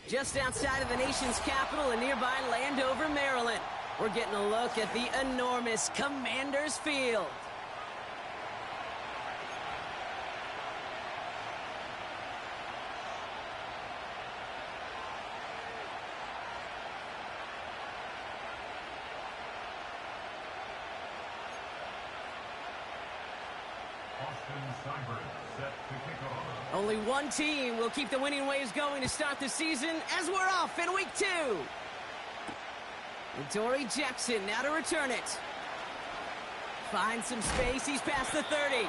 Just outside of the nation's capital in nearby Landover, Maryland, we're getting a look at the enormous Commanders Field. Only one team will keep the winning waves going to start the season as we're off in week 2. Dory Jackson now to return it. Finds some space, he's past the 30.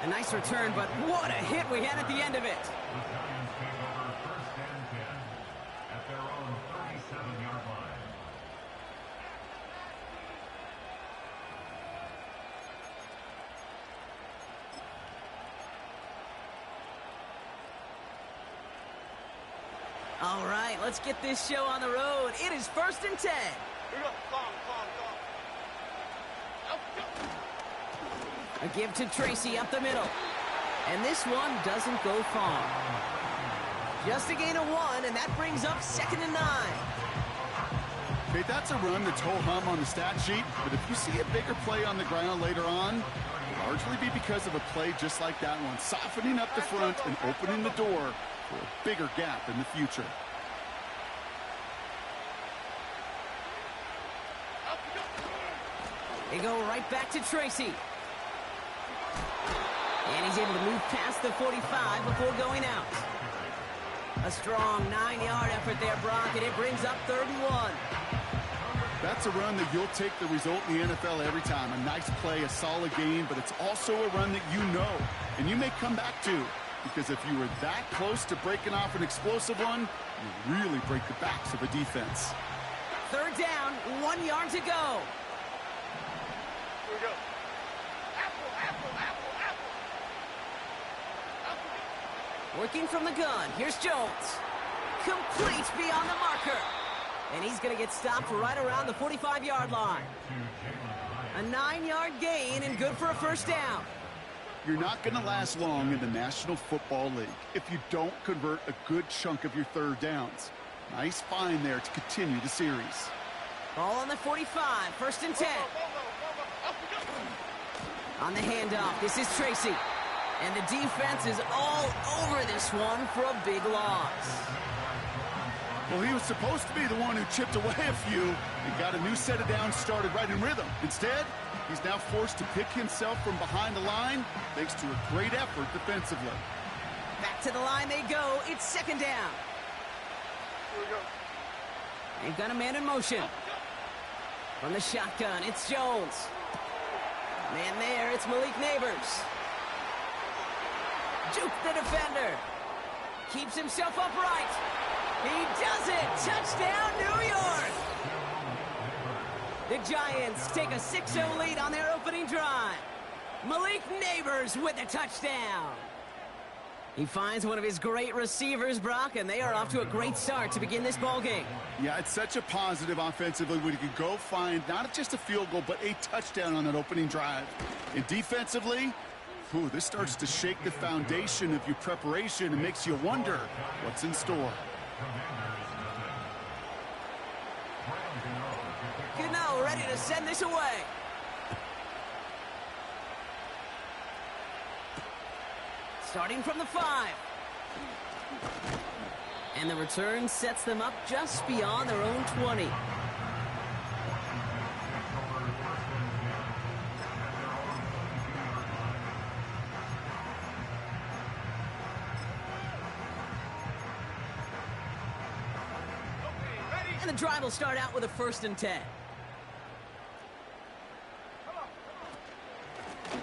A nice return, but what a hit we had at the end of it. The Giants take over first and 10 at their own 37-yard line. All right, let's get this show on the road. It is first and 10. A give to Tracy up the middle. And this one doesn't go far. Just a gain of 1, and that brings up 2nd and 9. Okay, that's a run that's ho-hum on the stat sheet, but if you see a bigger play on the ground later on, it'll largely be because of a play just like that one, softening up the front and opening the door for a bigger gap in the future. They go right back to Tracy. And he's able to move past the 45 before going out. A strong 9-yard effort there, Brock, and it brings up 3rd and 1. That's a run that you'll take the result in the NFL every time. A nice play, a solid game, but it's also a run that you know, and you may come back to. Because if you were that close to breaking off an explosive one, you really break the backs of a defense. 3rd down, 1 yard to go. Here we go. Apple. Working from the gun, here's Jones. Complete beyond the marker. And he's going to get stopped right around the 45-yard line. A 9-yard gain and good for a first down. You're not going to last long in the National Football League if you don't convert a good chunk of your 3rd downs. Nice find there to continue the series. Ball on the 45, 1st and 10. On the handoff, this is Tracy. And the defense is all over this one for a big loss. Well, he was supposed to be the one who chipped away a few and got a new set of downs started right in rhythm. Instead, he's now forced to pick himself from behind the line thanks to a great effort defensively. Back to the line they go. It's 2nd down. Here we go. They've got a man in motion. From the shotgun, it's Jones. Man there, it's Malik Neighbors. Juke the defender. Keeps himself upright. He does it! Touchdown, New York! The Giants take a 6-0 lead on their opening drive. Malik Neighbors with the touchdown. He finds one of his great receivers, Brock, and they are off to a great start to begin this ballgame. Yeah, it's such a positive offensively when you can go find not just a field goal, but a touchdown on that opening drive. And defensively, this starts to shake the foundation of your preparation and makes you wonder what's in store. Gno ready to send this away. Starting from the 5. And the return sets them up just beyond their own 20. And the drive will start out with a 1st and 10.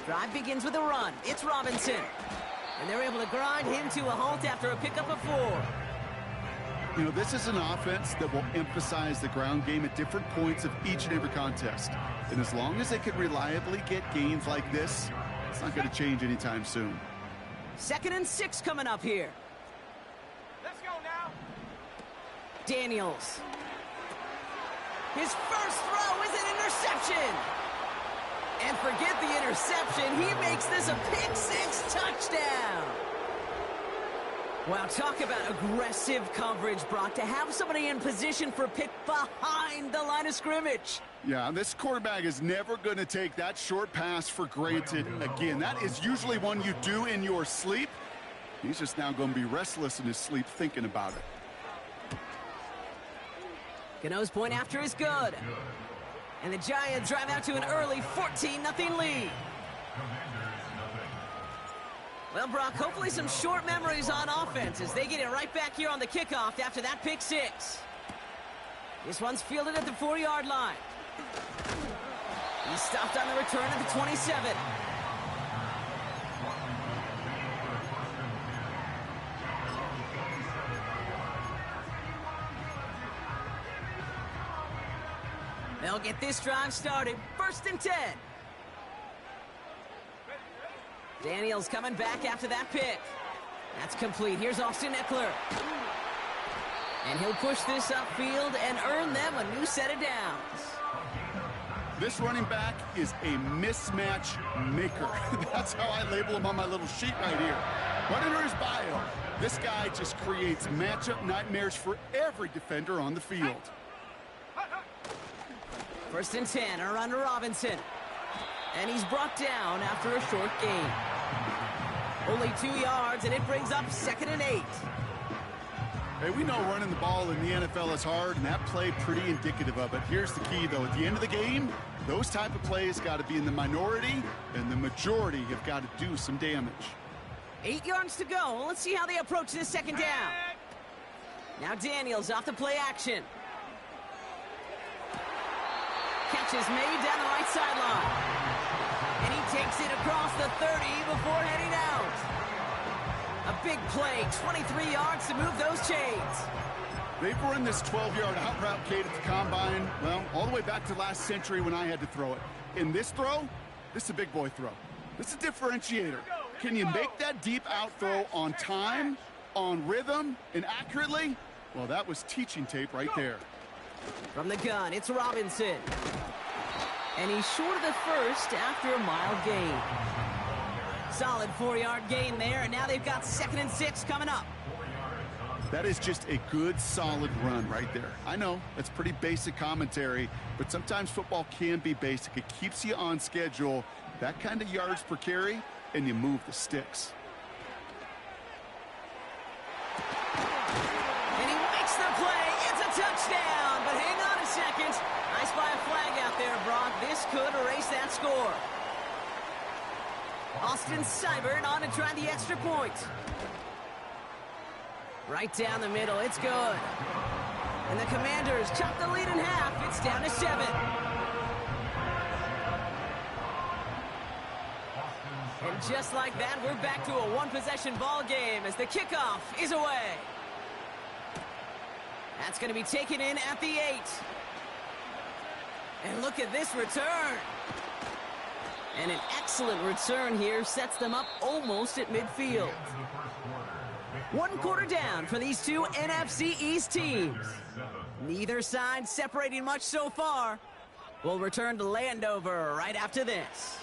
Drive begins with a run. It's Robinson. And they're able to grind him to a halt after a pickup of 4. You know, this is an offense that will emphasize the ground game at different points of each and every contest. And as long as they can reliably get gains like this, it's not going to change anytime soon. 2nd and 6 coming up here. Let's go now. Daniels. His first throw is an interception. And forget the interception. He makes this a pick 6 touchdown. Well, talk about aggressive coverage, Brock, to have somebody in position for a pick behind the line of scrimmage. Yeah, this quarterback is never going to take that short pass for granted again. That is usually one you do in your sleep. He's just now going to be restless in his sleep thinking about it. Gano's point after is good. And the Giants drive out to an early 14-0 lead. Well, Brock, hopefully some short memories on offense as they get it right back here on the kickoff after that pick six. This one's fielded at the 4-yard line. He's stopped on the return at the 27. They'll get this drive started. 1st and 10. Daniels coming back after that pick. That's complete. Here's Austin Eckler. And he'll push this upfield and earn them a new set of downs. This running back is a mismatch maker. That's how I label him on my little sheet right here. Right under his bio, this guy just creates matchup nightmares for every defender on the field. 1st and 10, around to Robinson. And he's brought down after a short gain. Only 2 yards, and it brings up 2nd and 8. Hey, we know running the ball in the NFL is hard, and that play pretty indicative of it. Here's the key, though. At the end of the game, those type of plays got to be in the minority, and the majority have got to do some damage. 8 yards to go. Let's see how they approach this 2nd down. Now Daniels off the play action. Catch is made down the right sideline. And he takes it across the 30 before heading out. A big play, 23 yards to move those chains. They've run this 12-yard out route, Kate, at the combine, well, all the way back to last century when I had to throw it. In this throw, this is a big boy throw. This is a differentiator. Can you make that deep out throw on time, on rhythm, and accurately? Well, that was teaching tape right there. From the gun, it's Robinson. And he's short of the first after a mild gain. Solid 4-yard gain there, and now they've got 2nd and 6 coming up. That is just a good, solid run right there. I know, that's pretty basic commentary, but sometimes football can be basic. It keeps you on schedule, that kind of yards per carry, and you move the sticks. And he makes the play. It's a touchdown, but hang on a second. I spy a flag out there, Brock. This could erase that score. Austin Seibert on to try the extra point. Right down the middle, it's good. And the Commanders chop the lead in half. It's down to 7. And just like that, we're back to a one-possession ball game as the kickoff is away. That's going to be taken in at the 8. And look at this return. And an excellent return here sets them up almost at midfield. 1 quarter down for these two NFC East teams. Neither side separating much so far. We'll return to Landover right after this.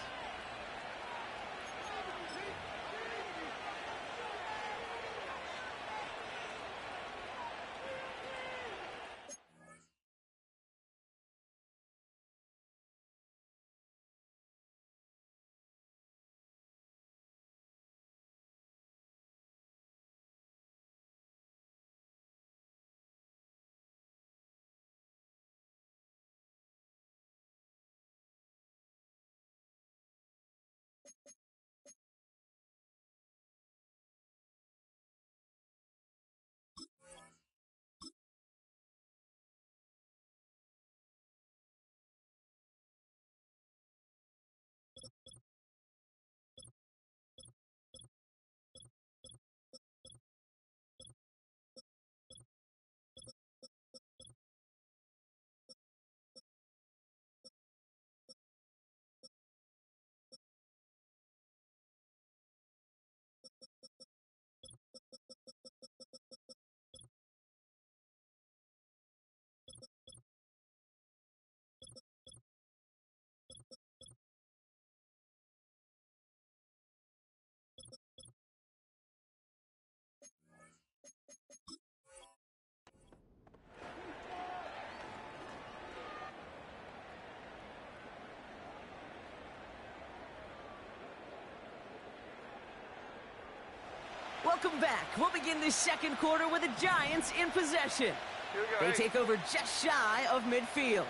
Welcome back. We'll begin this second quarter with the Giants in possession. Here we go. They Hey. take over just shy of midfield.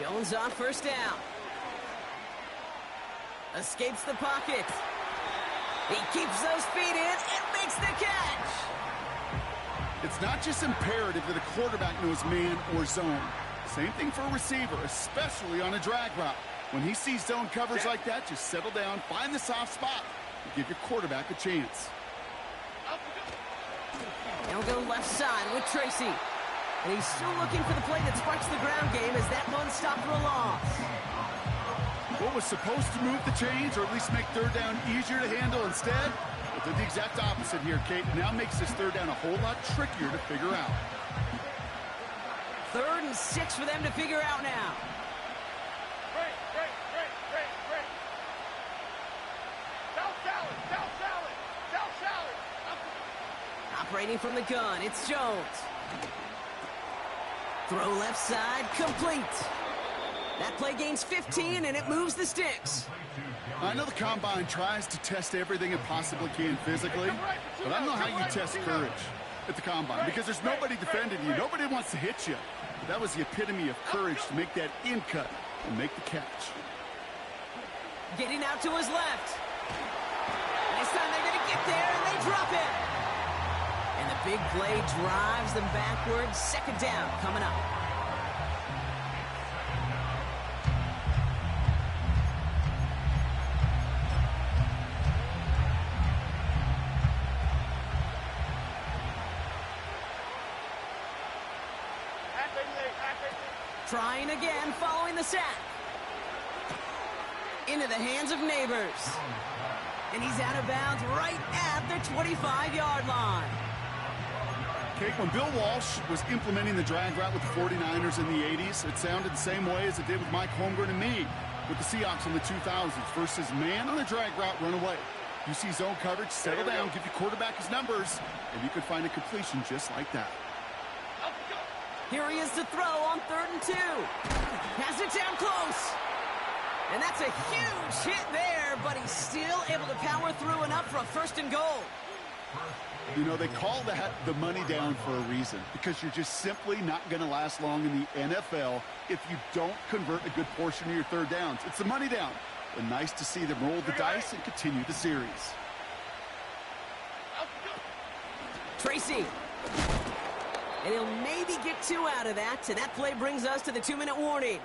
Jones on first down. Escapes the pocket. He keeps those feet in and makes the catch. It's not just imperative that a quarterback knows man or zone. Same thing for a receiver, especially on a drag route. When he sees zone coverage like that, just settle down, find the soft spot, and give your quarterback a chance. They'll go left side with Tracy. And he's still looking for the play that sparks the ground game as that one stopped for a loss. What was supposed to move the chains or at least make third down easier to handle instead? It did the exact opposite here, Kate. Now makes this third down a whole lot trickier to figure out. 3rd and 6 for them to figure out now. Break. Down salad. Operating from the gun, it's Jones. Throw left side, complete. That play gains 15, and it moves the sticks. I know the Combine tries to test everything it possibly can physically, but I don't know how you test courage at the Combine because there's nobody defending you. Nobody wants to hit you. But that was the epitome of courage to make that in cut and make the catch. Getting out to his left. This time they're going to get there, and they drop it. And the big play drives them backwards. 2nd down coming up. Trying again following the sack. Into the hands of Neighbors. And he's out of bounds right at the 25-yard line. Kate, when Bill Walsh was implementing the drag route with the 49ers in the 80s, it sounded the same way as it did with Mike Holmgren and me with the Seahawks in the 2000s versus man on the drag route, run away. You see zone coverage, settle down, give your quarterback his numbers, and you could find a completion just like that. Here he is to throw on 3rd and 2. Has it down close. And that's a huge hit there, but he's still able to power through enough for a 1st and goal. You know, they call that the money down for a reason because you're just simply not going to last long in the NFL if you don't convert a good portion of your third downs. It's the money down. And nice to see them roll the dice and continue the series. Tracy. And he'll maybe get 2 out of that, and that play brings us to the 2-minute warning.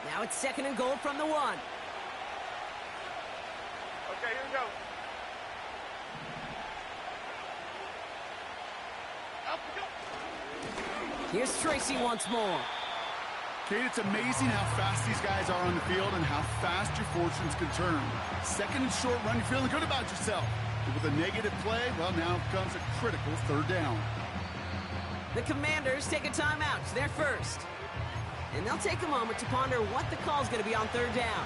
Now it's 2nd and goal from the 1. Okay, here we go. Here's Tracy once more. Kate, it's amazing how fast these guys are on the field and how fast your fortunes can turn. 2nd and short run, you're feeling good about yourself. But with a negative play, well, now comes a critical 3rd down. The Commanders take a timeout. They're first. And they'll take a moment to ponder what the call's going to be on 3rd down.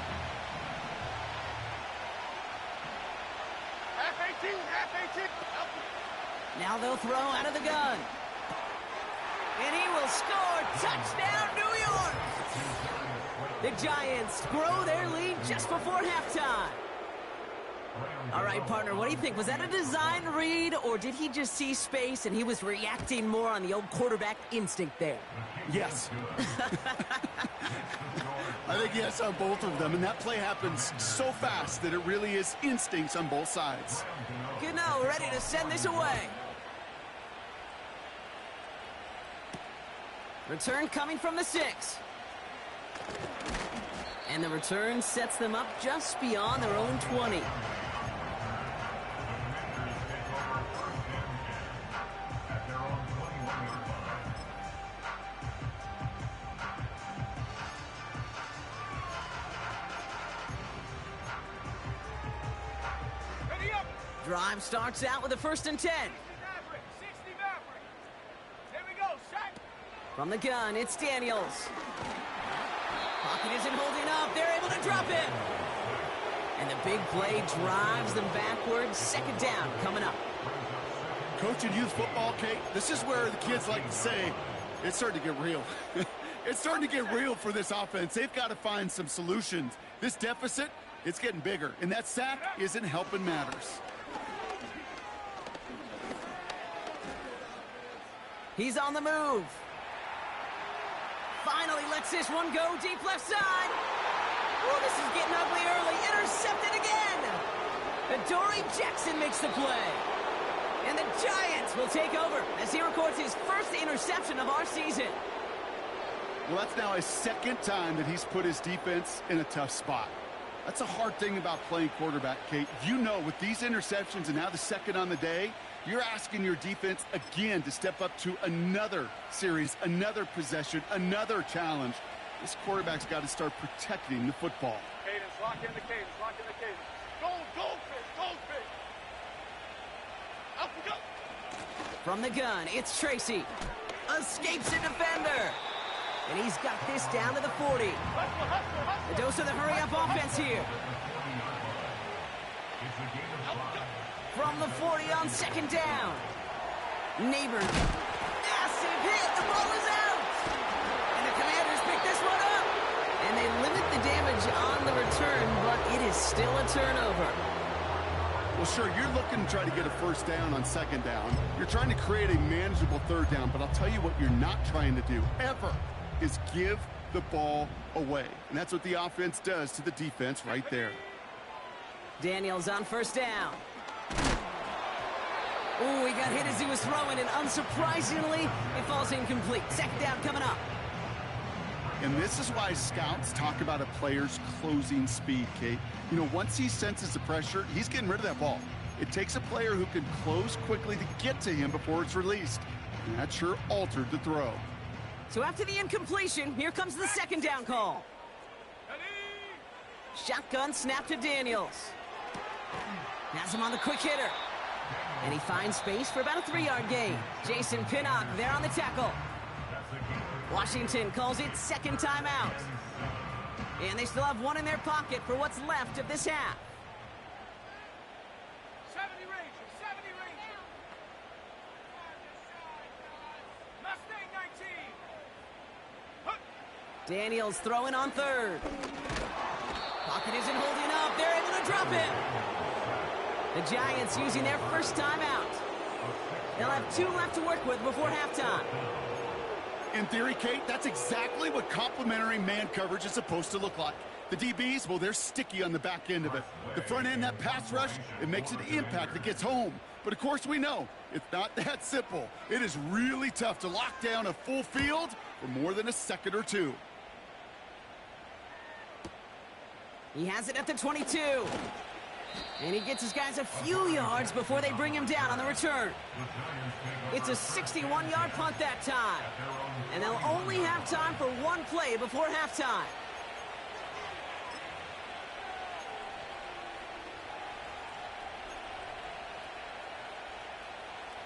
Half 18. Now they'll throw out of the gun. And he will score. Touchdown, New York! The Giants grow their lead just before halftime. All right, partner, what do you think? Was that a design read, or did he just see space and he was reacting more on the old quarterback instinct there? Yes. I think yes on both of them, and that play happens so fast that it really is instincts on both sides. Gano ready to send this away. Return coming from the 6. And the return sets them up just beyond their own 20. Ready up. Drive starts out with a 1st and 10. 60 Maverick. Here we go, shot. From the gun, it's Daniels. Pocket isn't holding up. They're able to drop it. And the big play drives them backwards. 2nd down coming up. Coaching youth football, Kate, this is where the kids like to say, It's starting to get real. It's starting to get real for this offense. They've got to find some solutions. This deficit, it's getting bigger, and that sack isn't helping matters. He's on the move. Finally lets this one go deep left side. Oh, this is getting ugly early. Intercepted again. Adoree Jackson makes the play. And the Giants will take over as he records his first interception of our season. Well, that's now his second time that he's put his defense in a tough spot. That's a hard thing about playing quarterback, Kate. You know, with these interceptions and now the second on the day, you're asking your defense again to step up to another series, another possession, another challenge. This quarterback's got to start protecting the football. Cadence, lock in the cadence, lock in the cadence. Goldfish, goldfish. Up we go. From the gun, it's Tracy. Escapes a defender. And he's got this down to the 40. A dose of the hurry-up offense here. From the 40 on second down. Neighbors. Massive hit. The ball is out. And the Commanders pick this one up. And they limit the damage on the return, but it is still a turnover. Well, sure, you're looking to try to get a first down on second down. You're trying to create a manageable third down, but I'll tell you what you're not trying to do, ever, is give the ball away. And that's what the offense does to the defense right there. Daniels on first down. Ooh, he got hit as he was throwing, and unsurprisingly, it falls incomplete. Second down coming up. And this is why scouts talk about a player's closing speed, Kate. You know, once he senses the pressure, he's getting rid of that ball. It takes a player who can close quickly to get to him before it's released. And that sure altered the throw. So after the incompletion, here comes the second down call. Shotgun snap to Daniels. Has him on the quick hitter. And he finds space for about a 3-yard gain. Jason Pinnock there on the tackle. Washington calls it second timeout. And they still have one in their pocket for what's left of this half. 70 Rangers, 70 Rangers. Mustang 19. Daniels throwing on third. Pocket isn't holding up. They're able to drop it. The Giants using their first timeout. They'll have 2 left to work with before halftime. In theory, Kate, that's exactly what complementary man coverage is supposed to look like. The DBs, well, they're sticky on the back end of it. The front end, that pass rush, it makes an impact that gets home. But of course we know, it's not that simple. It is really tough to lock down a full field for more than a second or two. He has it at the 22. And he gets his guys a few yards before they bring him down on the return. It's a 61-yard punt that time. And they'll only have time for one play before halftime.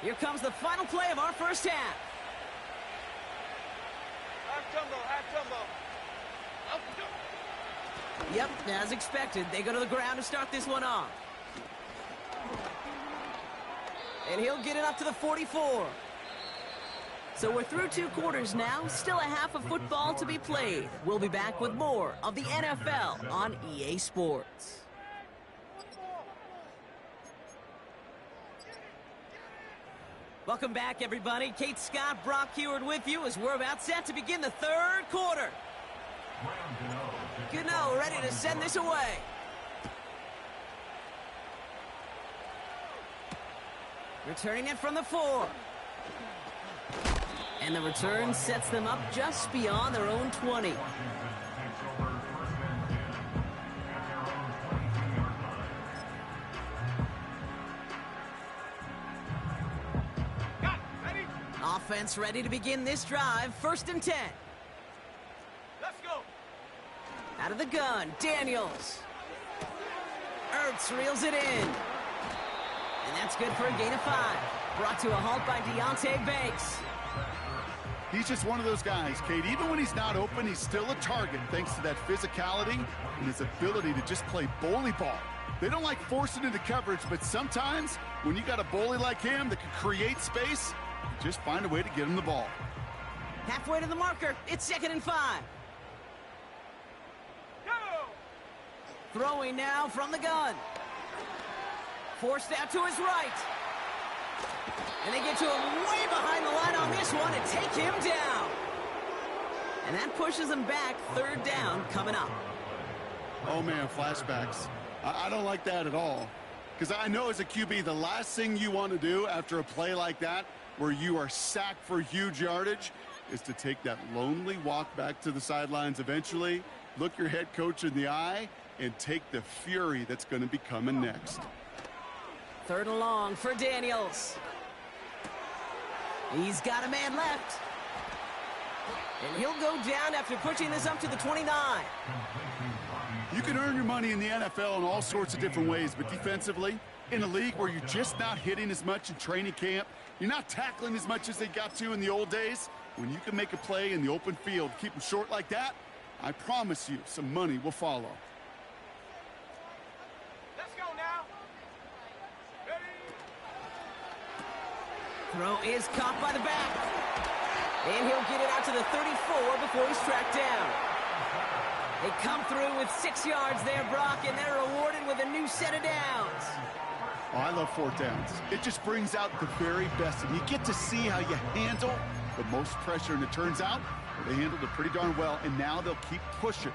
Here comes the final play of our first half. Half jumbo. Up we go. Yep, as expected, they go to the ground to start this one off. And he'll get it up to the 44. So we're through 2 quarters now, still a half of football to be played. We'll be back with more of the NFL on EA Sports. Welcome back, everybody. Kate Scott, Brock Heward with you as we're about set to begin the third quarter. Gano ready to send this away. Returning it from the 4. And the return sets them up just beyond their own 20. Offense ready to begin this drive. 1st and 10. Let's go. Out of the gun, Daniels. Ertz reels it in. And that's good for a gain of 5. Brought to a halt by Deonte Banks. He's just one of those guys, Kate. Even when he's not open, he's still a target thanks to that physicality and his ability to just play bully ball. They don't like forcing into coverage, but sometimes when you got a bully like him that can create space, you just find a way to get him the ball. Halfway to the marker. It's 2nd and 5. Go! Throwing now from the gun. Forced out to his right. And they get to him way behind the line on this one and take him down. And that pushes him back. 3rd down coming up. Oh, man, flashbacks. I don't like that at all. Because I know as a QB, the last thing you want to do after a play like that, where you are sacked for huge yardage, is to take that lonely walk back to the sidelines eventually, look your head coach in the eye, and take the fury that's going to be coming next. 3rd and long for Daniels. He's got a man left. And he'll go down after pushing this up to the 29. You can earn your money in the NFL in all sorts of different ways, but defensively, in a league where you're just not hitting as much in training camp, you're not tackling as much as they got to in the old days, when you can make a play in the open field, keep them short like that, I promise you some money will follow. Let's go now. Ready? Throw is caught by the back. And he'll get it out to the 34 before he's tracked down. They come through with 6 yards there, Brock, and they're rewarded with a new set of downs. Oh, I love 4th downs. It just brings out the very best, and you get to see how you handle the most pressure, and it turns out they handled it pretty darn well, and now they'll keep pushing.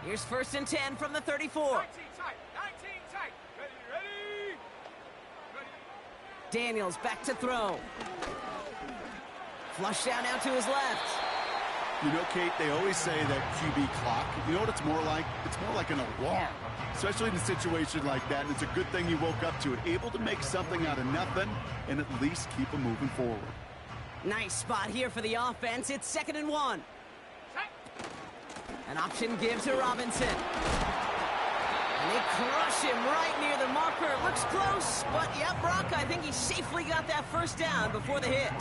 Here's 1st and 10 from the 34. 19 tight. 19 tight. Ready, ready. Ready. Daniels back to throw. Flush down out to his left. You know, Kate, they always say that QB clock, you know what it's more like? It's more like an alarm, especially in a situation like that. And it's a good thing you woke up to it, able to make something out of nothing and at least keep them moving forward. Nice spot here for the offense. It's 2nd and 1. An option give to Robinson. And they crush him right near the marker. It looks close, but yeah, Brock, I think he safely got that 1st down before the hit.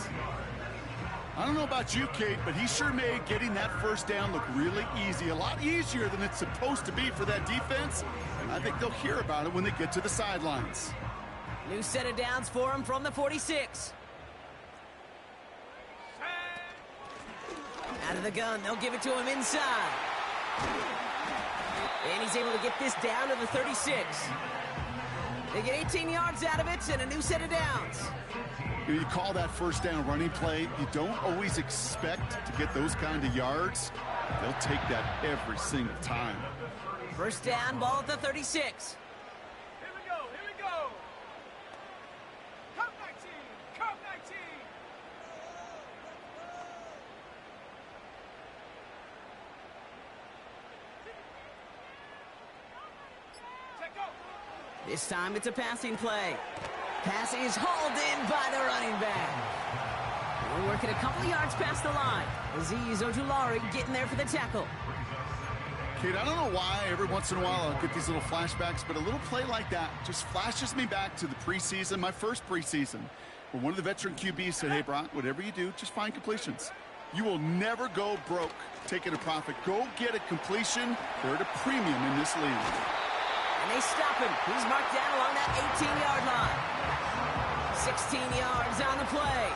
I don't know about you, Kate, but he sure made getting that 1st down look really easy. A lot easier than it's supposed to be for that defense. And I think they'll hear about it when they get to the sidelines. New set of downs for him from the 46. Out of the gun, they'll give it to him inside. And he's able to get this down to the 36. They get 18 yards out of it and a new set of downs. You call that 1st down running play, you don't always expect to get those kind of yards. They'll take that every single time. 1st down, ball at the 36. Here we go. Here we go. Curve 19. Curve 19. Check go. This time it's a passing play. Pass is hauled in by the running back. We're working a couple of yards past the line. Azeez Ojulari getting there for the tackle. Kate, I don't know why every once in a while I'll get these little flashbacks, but a little play like that just flashes me back to the preseason, my first preseason, where one of the veteran QBs said, hey, Brock, whatever you do, just find completions. You will never go broke taking a profit. Go get a completion. They're at a premium in this league. And they stop him. He's marked down along that 18-yard line. 16 yards on the play.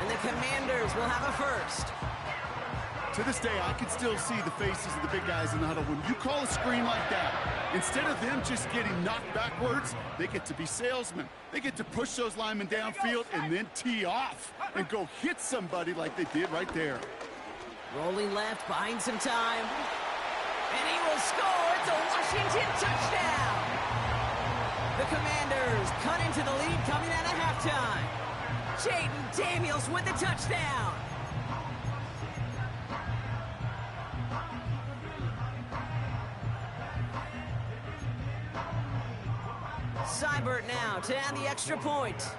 And the Commanders will have a 1st. To this day, I can still see the faces of the big guys in the huddle. When you call a screen like that, instead of them just getting knocked backwards, they get to be salesmen. They get to push those linemen downfield and then tee off and go hit somebody like they did right there. Rolling left, buying some time. And he will score. It's a Washington touchdown. The Commanders cut into the lead coming out of halftime. Jaden Daniels with the touchdown. Seibert now to add the extra point.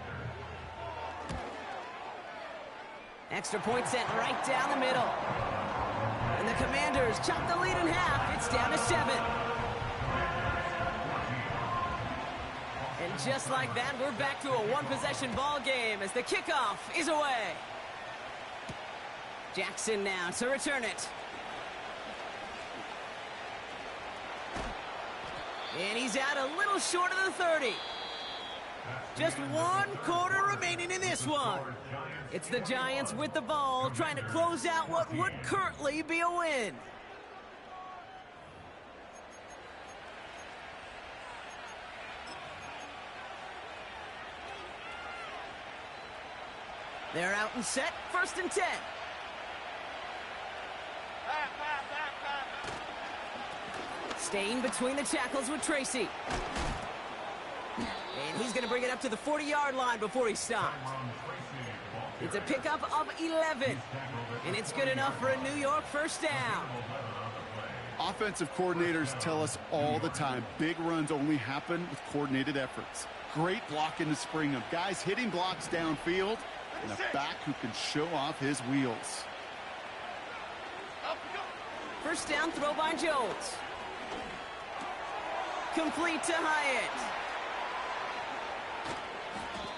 Extra point sent right down the middle. And the Commanders chop the lead in half. It's down to 7. And just like that, we're back to a one-possession ball game as the kickoff is away. Jackson now to return it. And he's out a little short of the 30. Just 1 quarter remaining in this one. It's the Giants with the ball, trying to close out what would currently be a win. They're out and set, 1st and 10. Staying between the tackles with Tracy. And he's going to bring it up to the 40-yard line before he stops. It's a pickup of 11. And it's good enough for a New York 1st down. Offensive coordinators tell us all the time, big runs only happen with coordinated efforts. Great blocking to spring them. Guys hitting blocks downfield, and a back who can show off his wheels. 1st down throw by Jones. Complete to Hyatt.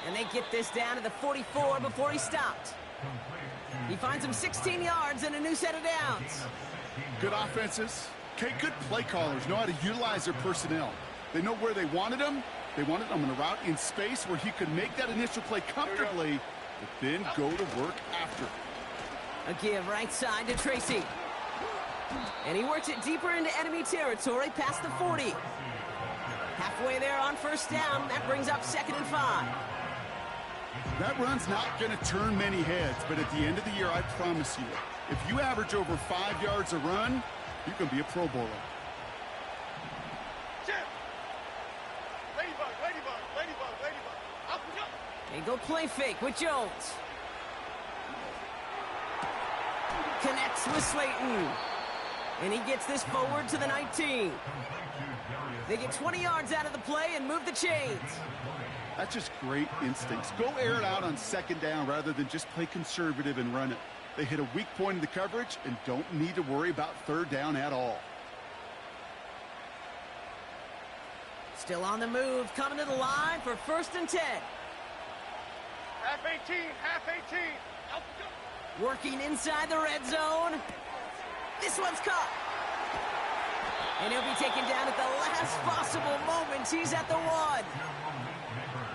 And they get this down to the 44 before he stopped. He finds him 16 yards and a new set of downs. Good offenses. Okay, good play callers know how to utilize their personnel. They know where they wanted him. They wanted him in a route in space where he could make that initial play comfortably, but then go to work after. A give right side to Tracy. And he works it deeper into enemy territory past the 40. Halfway there on 1st down. That brings up 2nd and 5. That run's not going to turn many heads, but at the end of the year, I promise you, if you average over 5 yards a run, you can be a Pro Bowler. They go play fake with Jones. Connects with Slayton. And he gets this forward to the 19. They get 20 yards out of the play and move the chains. That's just great instincts. Go air it out on 2nd down rather than just play conservative and run it. They hit a weak point in the coverage and don't need to worry about 3rd down at all. Still on the move, coming to the line for 1st and 10. Half 18, half 18. Working inside the red zone. This one's caught. And he'll be taken down at the last possible moment. He's at the 1.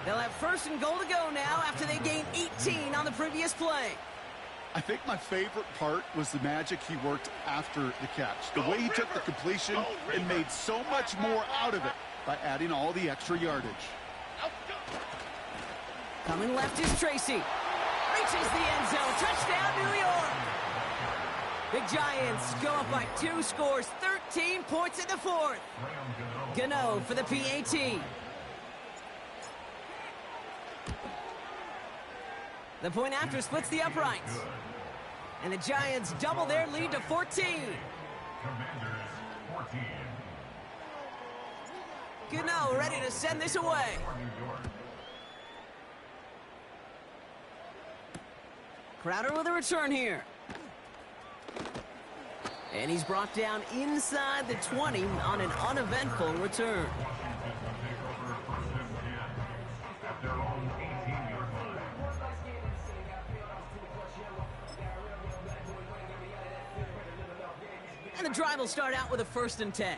They'll have 1st and goal to go now after they gained 18 on the previous play. I think my favorite part was the magic he worked after the catch. The way he took the completion and made so much more out of it by adding all the extra yardage. Coming left is Tracy. Reaches the end zone. Touchdown, New York. The Giants go up by 2 scores, 13 points in the 4th. Gano for the PAT. The point after splits the uprights. And the Giants double their lead to 14. Commanders 14. Gano ready to send this away. Crowder with a return here. And he's brought down inside the 20 on an uneventful return. And the drive will start out with a 1st and 10.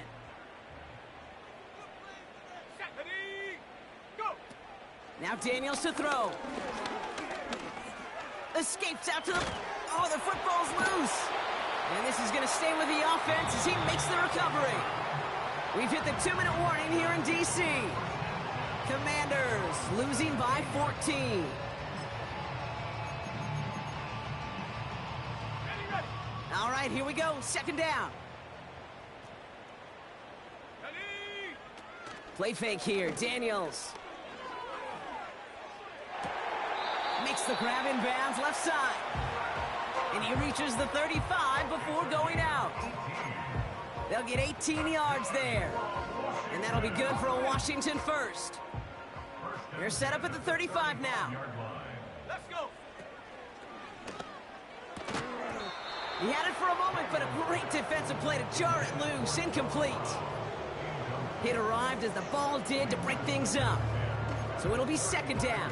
Now Daniels to throw. Escapes out to the... Oh, the football's loose. And this is going to stay with the offense as he makes the recovery. We've hit the 2-minute warning here in D.C. Commanders losing by 14. All right, here we go. 2nd down. Play fake here. Daniels. Makes the grab in bounds left side. And he reaches the 35 before going out. They'll get 18 yards there. And that'll be good for a Washington 1st. They're set up at the 35 now. Let's go. He had it for a moment, but a great defensive play to jar it loose. Incomplete. Hit arrived as the ball did to break things up. So it'll be 2nd down.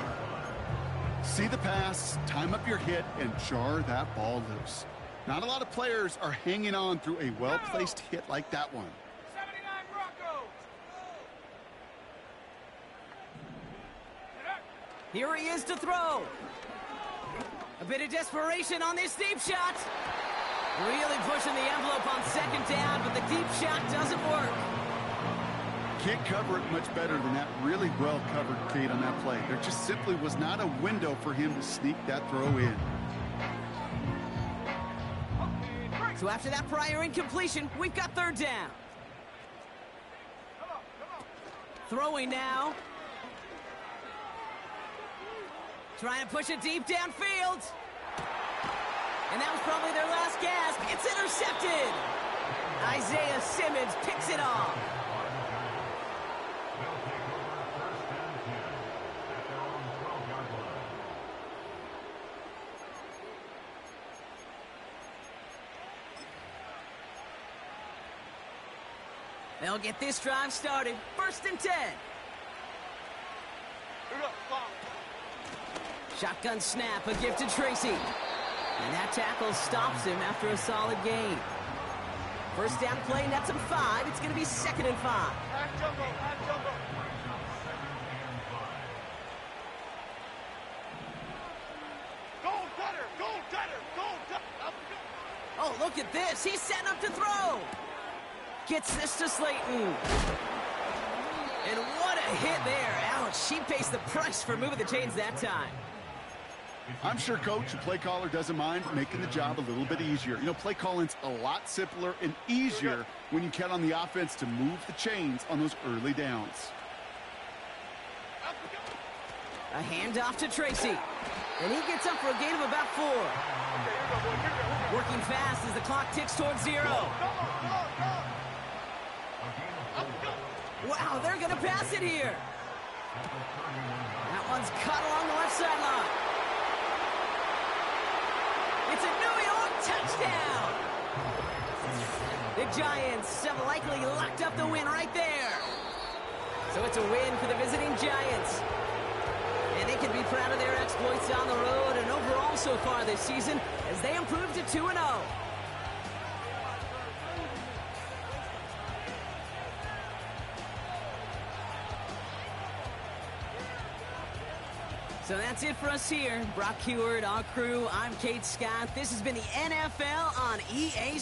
See the pass, time up your hit, and jar that ball loose. Not a lot of players are hanging on through a well-placed hit like that one. 79 Broncos. Here he is to throw. A bit of desperation on this deep shot. Really pushing the envelope on second down, but the deep shot doesn't work. Can't cover it much better than that. Really well covered, Kate, on that play. There just simply was not a window for him to sneak that throw in. So after that prior incompletion, we've got third down. Throwing now. Trying to push it deep downfield. And that was probably their last gasp. It's intercepted. Isaiah Simmons picks it off. They'll get this drive started. 1st and 10. Shotgun snap, a gift to Tracy. And that tackle stops him after a solid gain. First down play, nets him 5. It's going to be 2nd and 5. Half jumbo, half jumbo. Goal cutter, goal cutter, goal cutter. Oh, look at this. He's setting up to throw. Gets this to Slayton. And what a hit there. Ouch, she pays the price for moving the chains that time. I'm sure coach and play caller doesn't mind making the job a little bit easier. You know, play calling's a lot simpler and easier when you count on the offense to move the chains on those early downs. A handoff to Tracy. And he gets up for a gain of about 4. Working fast as the clock ticks towards 0. Wow, they're going to pass it here. That one's cut along the left sideline. It's a New York touchdown. The Giants have likely locked up the win right there. So it's a win for the visiting Giants. And they can be proud of their exploits on the road and overall so far this season as they improve to 2-0. So that's it for us here. Brock Heward, our crew, I'm Kate Scott. This has been the NFL on EA Sports.